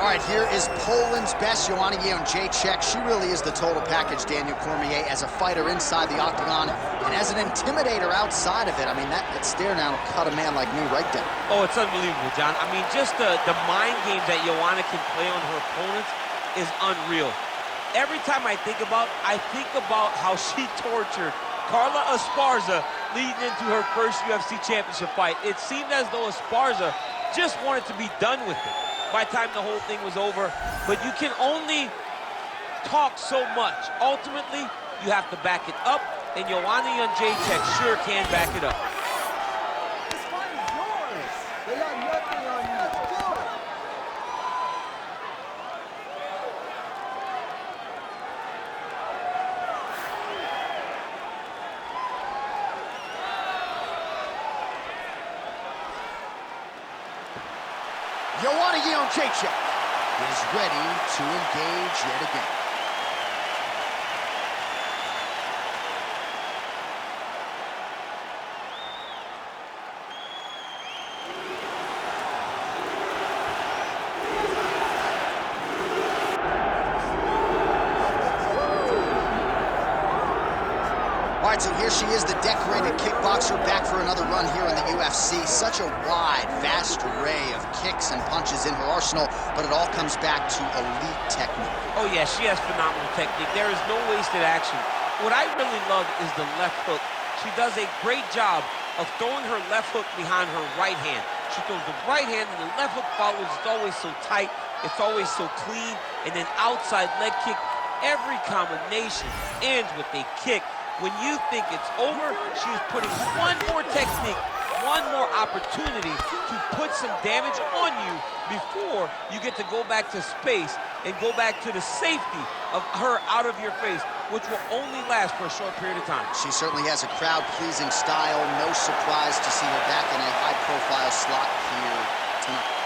All right, here is Poland's best, Joanna Jędrzejczyk. She really is the total package, Daniel Cormier, as a fighter inside the octagon and as an intimidator outside of it. I mean, that stare down will cut a man like me right down. Oh, it's unbelievable, John. I mean, just the mind games that Joanna can play on her opponents is unreal. Every time I think about how she tortured Carla Esparza leading into her first UFC championship fight. It seemed as though Esparza just wanted to be done with it by the time the whole thing was over. But you can only talk so much. Ultimately, you have to back it up, and Joanna Jędrzejczyk sure can back it up. This fight is yours. They got nothing on you. Let's do it. Joanna Jędrzejczyk is ready to engage yet again. All right, so here she is, the decorated kickboxer, back for another run here in the UFC. Such a wide, vast array of kicks and punches in her arsenal, but it all comes back to elite technique. Oh, yeah, she has phenomenal technique. There is no wasted action. What I really love is the left hook. She does a great job of throwing her left hook behind her right hand. She throws the right hand and the left hook follows. It's always so tight. It's always so clean. And then outside leg kick. Every combination ends with a kick. When you think it's over, she's putting one more technique, one more opportunity to put some damage on you before you get to go back to space and go back to the safety of her out of your face, which will only last for a short period of time. She certainly has a crowd-pleasing style. No surprise to see her back in a high-profile slot here tonight.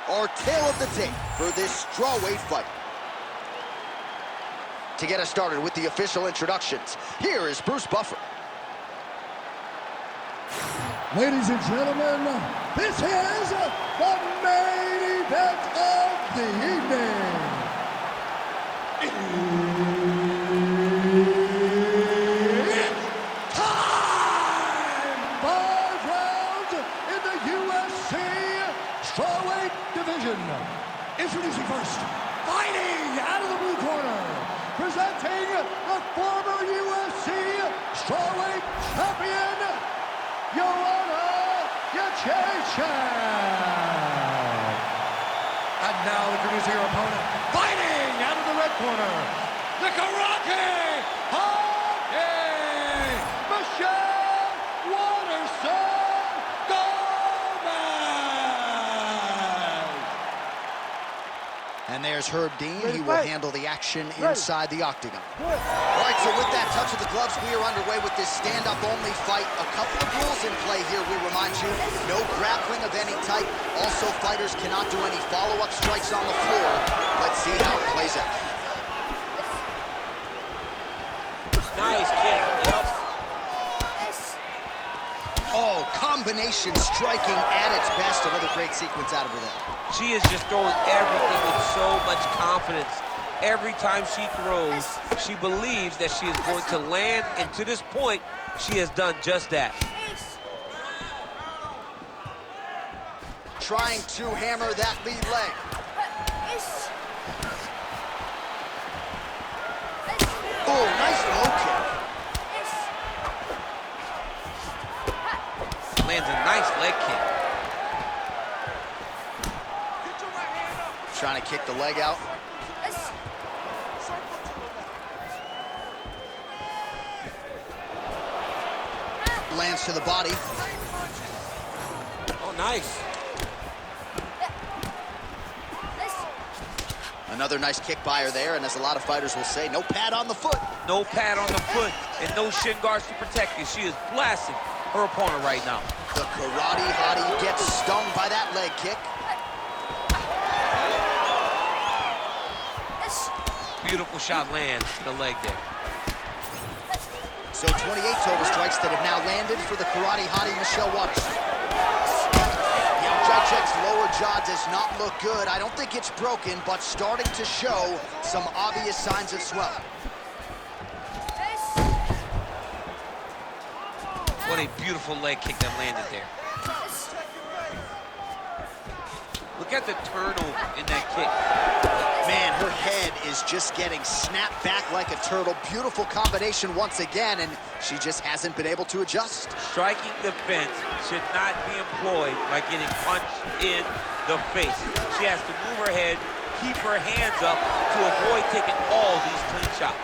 Our tale of the tape for this strawweight fight. To get us started with the official introductions, here is Bruce Buffer. Ladies and gentlemen, this is the main event of the evening. It's time! 5 rounds in the UFC strawweight division. Introducing first, fighting out of the blue corner, presenting the former UFC strawweight champion, Joanna Jędrzejczyk. And now introducing her opponent, fighting out of the red corner, the Karate Hockey, Michelle Waterson Gomez. And there's Herb Dean. He will handle the action inside the octagon. All right, so with that touch of the gloves, we are underway with this stand-up only fight. A couple of rules in play here, we remind you. No grappling of any type. Also, fighters cannot do any follow-up strikes on the floor. Let's see how it plays out. Nice kick. Yep. Oh, combination striking at its best. Another great sequence out of her there. She is just throwing everything with so much confidence. Every time she throws, she believes that she is going to land, and to this point, she has done just that. Trying to hammer that lead leg. Oh, nice low kick. Lands a nice leg kick. Trying to kick the leg out. Lands to the body. Oh, nice. Another nice kick by her there, and as a lot of fighters will say, no pad on the foot. No pad on the foot and no shin guards to protect you. She is blasting her opponent right now. The karate hottie gets stung by that leg kick. Beautiful shot lands to the leg there. So 28 total strikes that have now landed for the karate hottie, Michelle Waters. Jacek's lower jaw does not look good. I don't think it's broken, but starting to show some obvious signs of swelling. What a beautiful leg kick that landed there. Look at the turnover in that kick. Man, her head is just getting snapped back like a turtle. Beautiful combination once again, and she just hasn't been able to adjust. Striking defense should not be employed by getting punched in the face. She has to move her head, keep her hands up to avoid taking all these clean shots.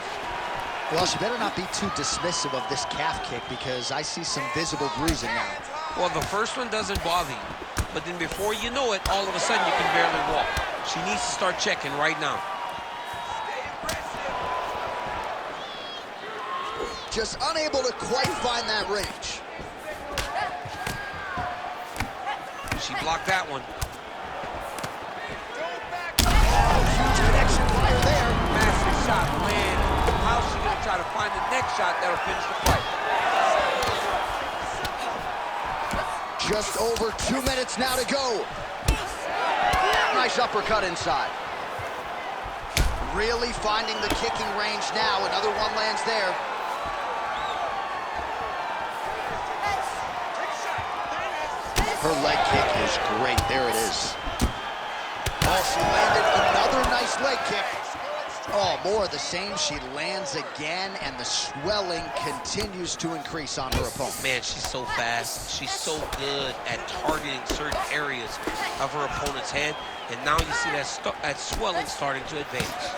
Well, she better not be too dismissive of this calf kick because I see some visible bruising now. Well, the first one doesn't bother you, but then before you know it, all of a sudden you can barely walk. She needs to start checking right now. Just unable to quite find that range. She blocked that one. Oh, huge connection fire there. Massive shot, man. How's she gonna try to find the next shot that'll finish the fight? Just over 2 minutes now to go. Nice uppercut inside. Really finding the kicking range now. Another one lands there. Her leg kick is great. There it is. Oh, she landed another nice leg kick. Oh, more of the same. She lands again, and the swelling continues to increase on her opponent. Man, she's so fast. She's so good at targeting certain areas of her opponent's head. And now you see that swelling starting to advance.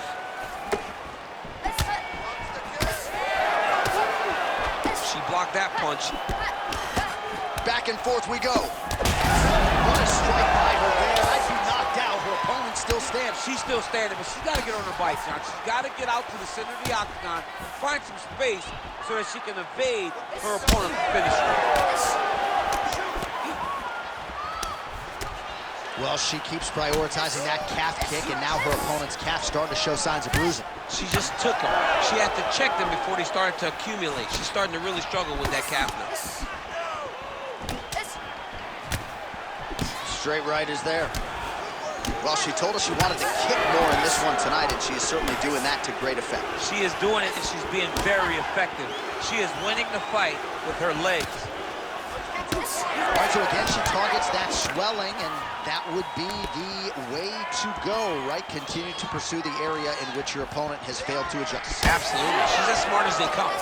She blocked that punch. Back and forth we go. What a strike by her there. I'd be knocked out. Her opponent still stands. She's still standing, but she's got to get on her bike now. She's got to get out to the center of the octagon, find some space so that she can evade her opponent's finisher. Well, she keeps prioritizing that calf kick, and now her opponent's calf starting to show signs of bruising. She just took them. She had to check them before they started to accumulate. She's starting to really struggle with that calf now. Straight right is there. Well, she told us she wanted to kick more in this one tonight, and she is certainly doing that to great effect. She is doing it, and she's being very effective. She is winning the fight with her legs. All right, so again, she targets that swelling, and that would be the way to go, right? Continue to pursue the area in which your opponent has failed to adjust. Absolutely. She's as smart as they come.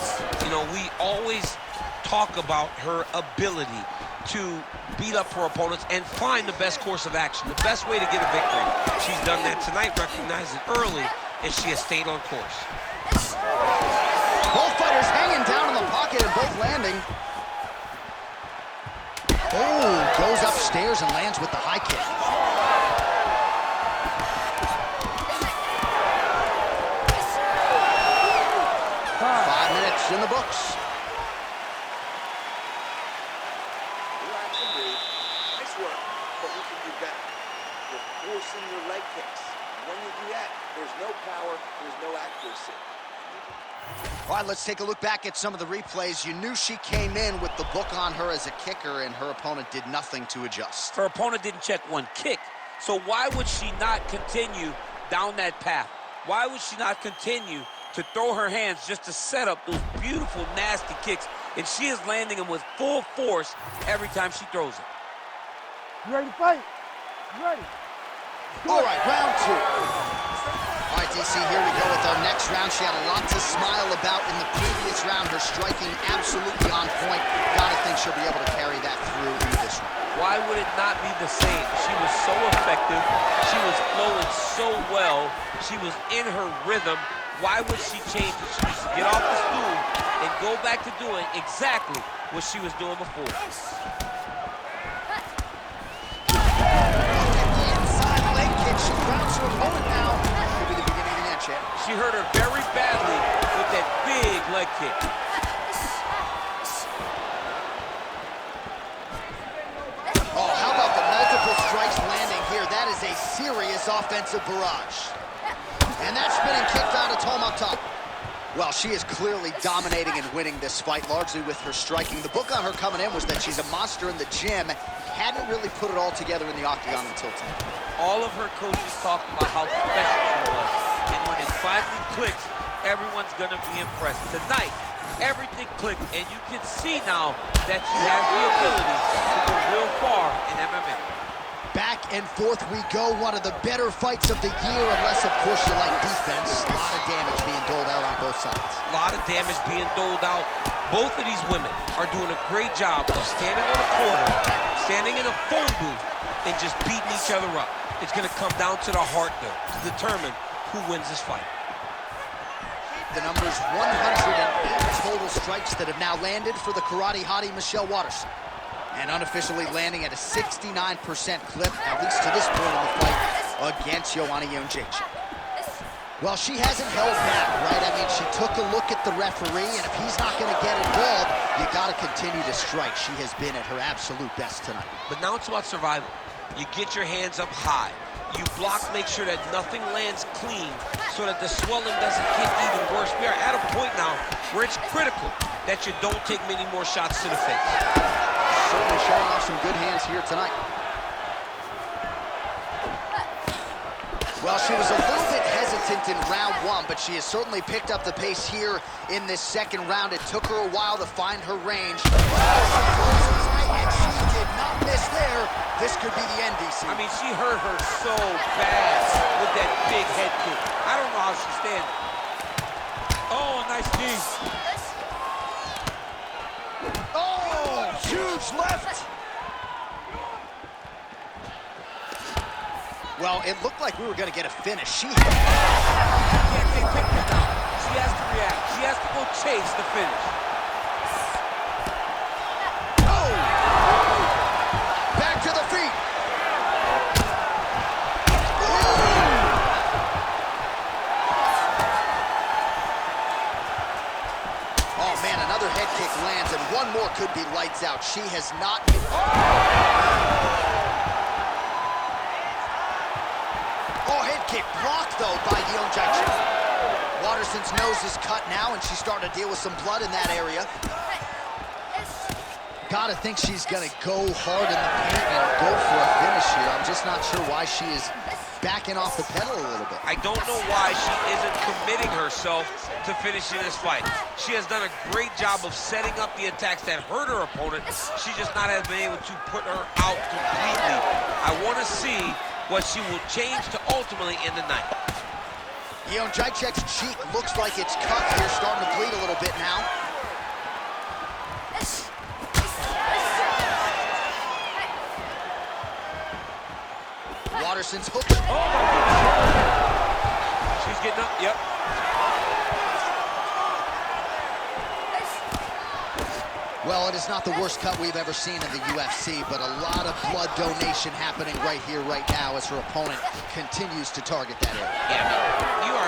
You know, we always talk about her ability to beat up her opponents and find the best course of action, the best way to get a victory. She's done that tonight, recognized it early, and she has stayed on course. Both fighters hanging down in the pocket and both landing. Oh, goes upstairs and lands with the high kick. 5 minutes in the books. Nice work, but we can do better. You're forcing your leg kicks. When you do that, there's no power, there's no accuracy. All right, let's take a look back at some of the replays. You knew she came in with the book on her as a kicker, and her opponent did nothing to adjust. Her opponent didn't check one kick, so why would she not continue down that path? Why would she not continue to throw her hands just to set up those beautiful, nasty kicks? And she is landing them with full force every time she throws it. You ready to fight? You ready? All right, round two. All right, DC, here we go with our next round. She had a lot to smile about in the previous round. Her striking absolutely on point. Gotta think she'll be able to carry that through in this round. Why would it not be the same? She was so effective. She was flowing so well. She was in her rhythm. Why would she change it? She needs to get off the stool and go back to doing exactly what she was doing before. Inside leg kick. She grounds her opponent now. Could be the beginning of the end, champ. She hurt her very badly with that big leg kick. defensive barrage. And that spinning kick down to Tom up top. Well, she is clearly dominating and winning this fight, largely with her striking. The book on her coming in was that she's a monster in the gym. Hadn't really put it all together in the octagon until tonight. All of her coaches talked about how special she was. And when it finally clicks, everyone's going to be impressed. Tonight, everything clicked, and you can see now that she has the ability to go real far in MMA. Back and forth we go. One of the better fights of the year, unless, of course, you like defense. A lot of damage being doled out on both sides. A lot of damage being doled out. Both of these women are doing a great job of standing on a corner, standing in a phone booth, and just beating each other up. It's going to come down to the heart, though, to determine who wins this fight. The number's 108 total strikes that have now landed for the karate hottie Michelle Waterson. And unofficially landing at a 69% clip, at least to this point in the fight, against Joanna Jędrzejczyk. Well, she hasn't held back, right? I mean, she took a look at the referee, and if he's not going to get involved, you got to continue to strike. She has been at her absolute best tonight. But now it's about survival. You get your hands up high. You block, make sure that nothing lands clean so that the swelling doesn't get even worse. We are at a point now where it's critical that you don't take many more shots to the face. Certainly showing off some good hands here tonight. Well, she was a little bit hesitant in round one, but she has certainly picked up the pace here in this second round. It took her a while to find her range. And she did not miss there. This could be the end, DC. I mean, she hurt her so bad with that big head kick. I don't know how she's standing. Oh, nice knee. Oh, huge left. Well, it looked like we were going to get a finish. She can't take pictures now. She has to react. She has to go chase the finish. Oh! Back to the feet. Oh, man, another head kick lands, and one more could be lights out. She has not been... Oh, head kick blocked, though, by Jędrzejczyk. Waterson's nose is cut now, and she's starting to deal with some blood in that area. Gotta think she's gonna go hard in the paint and go for a finish here. I'm just not sure why she is backing off the pedal a little bit. I don't know why she isn't committing herself to finishing this fight. She has done a great job of setting up the attacks that hurt her opponent. She just not has been able to put her out completely. I want to see what she will change to ultimately end the night. Jędrzejczyk's cheek looks like it's cut here, starting to bleed a little bit now. Waterson's hook. Oh my goodness. She's getting up, yep. Well, it is not the worst cut we've ever seen in the UFC, but a lot of blood donation happening right here, right now, as her opponent continues to target that area. Yeah, I mean, you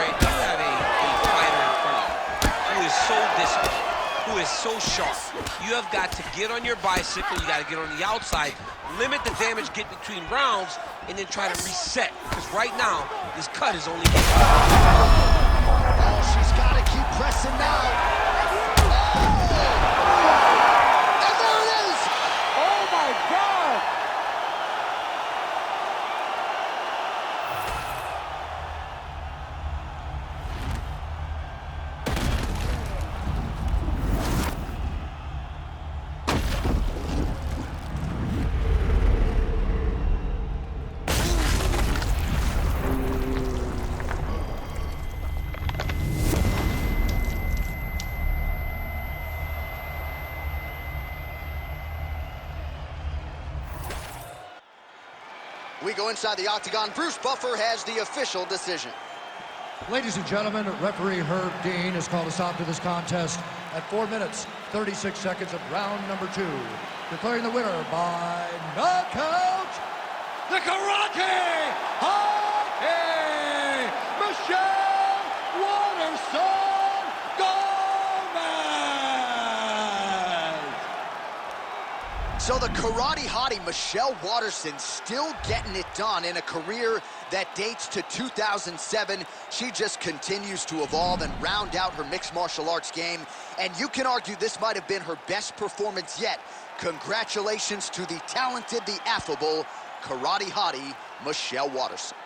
have a fighter in front of you who is so disciplined, who is so sharp. You have got to get on your bicycle, you got to get on the outside, limit the damage, get between rounds, and then try to reset. Because right now, this cut is only... Oh, she's got to keep pressing now. We go inside the octagon. Bruce Buffer has the official decision. Ladies and gentlemen, referee Herb Dean has called a stop to this contest at 4 minutes, 36 seconds of round number 2. Declaring the winner by knockout, the Karate Hottie, Michelle Waterson Gomez. So the karate hottie Michelle Waterson still getting it done in a career that dates to 2007. She just continues to evolve and round out her mixed martial arts game. And you can argue this might have been her best performance yet. Congratulations to the talented, the affable karate hottie Michelle Waterson.